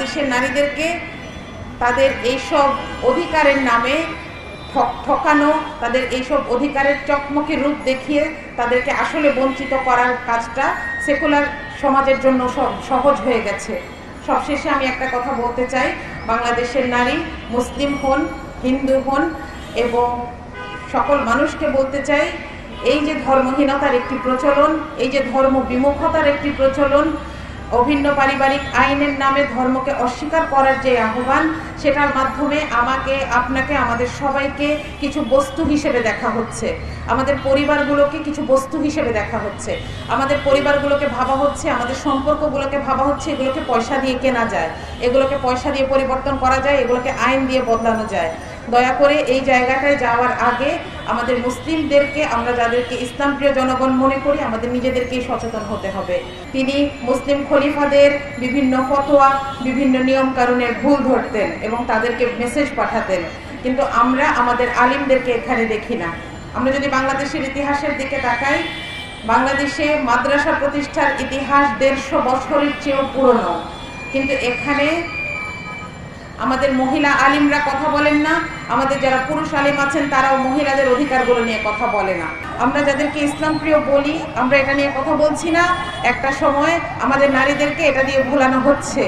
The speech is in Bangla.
বাংলাদেশের নারীদেরকে তাদের এইসব অধিকারের নামে ঠকানো, তাদের এইসব অধিকারের চকমকি রূপ দেখিয়ে তাদেরকে আসলে বঞ্চিত করার কাজটা সেকুলার সমাজের জন্য সহজ হয়ে গেছে। সবশেষে আমি একটা কথা বলতে চাই, বাংলাদেশের নারী মুসলিম হন, হিন্দু হন এবং সকল মানুষকে বলতে চাই, এই যে ধর্মহীনতার একটি প্রচলন, এই যে ধর্ম বিমুখতার একটি প্রচলন, অভিন্ন পারিবারিক আইনের নামে ধর্মকে অস্বীকার করার যে আহ্বান, সেটার মাধ্যমে আমাকে, আপনাকে, আমাদের সবাইকে কিছু বস্তু হিসেবে দেখা হচ্ছে। আমাদের পরিবারগুলোকে কিছু বস্তু হিসেবে দেখা হচ্ছে। আমাদের পরিবারগুলোকে ভাবা হচ্ছে, আমাদের সম্পর্কগুলোকে ভাবা হচ্ছে এগুলোকে পয়সা দিয়ে কেনা যায়, এগুলোকে পয়সা দিয়ে পরিবর্তন করা যায়, এগুলোকে আইন দিয়ে বদলানো যায়। দয়া করে এই জায়গাটায় যাওয়ার আগে আমাদের মুসলিমদেরকে, আমরা যাদেরকে ইসলাম প্রিয় জনগণ মনে করি, আমাদের নিজেদেরকেই সচেতন হতে হবে। তিনি মুসলিম খলিফাদের বিভিন্ন ফতোয়া, বিভিন্ন নিয়ম কানুনের ভুল ধরতেন এবং তাদেরকে মেসেজ পাঠাতেন, কিন্তু আমরা আমাদের আলিমদেরকে এখানে দেখি না। আমরা যদি বাংলাদেশের ইতিহাসের দিকে তাকাই, বাংলাদেশে মাদ্রাসা প্রতিষ্ঠার ইতিহাস 150 বছরের চেয়েও পুরনো, কিন্তু এখানে আমাদের মহিলা আলিমরা কথা বলেন না, আমাদের যারা পুরুষ আলিম আছেন তারাও মহিলাদের অধিকারগুলো নিয়ে কথা বলে না। আমরা যাদেরকে ইসলাম প্রিয় বলি, আমরা এটা নিয়ে কথা বলছি না। একটা সময় আমাদের নারীদেরকে এটা দিয়ে ভোলানো হচ্ছে।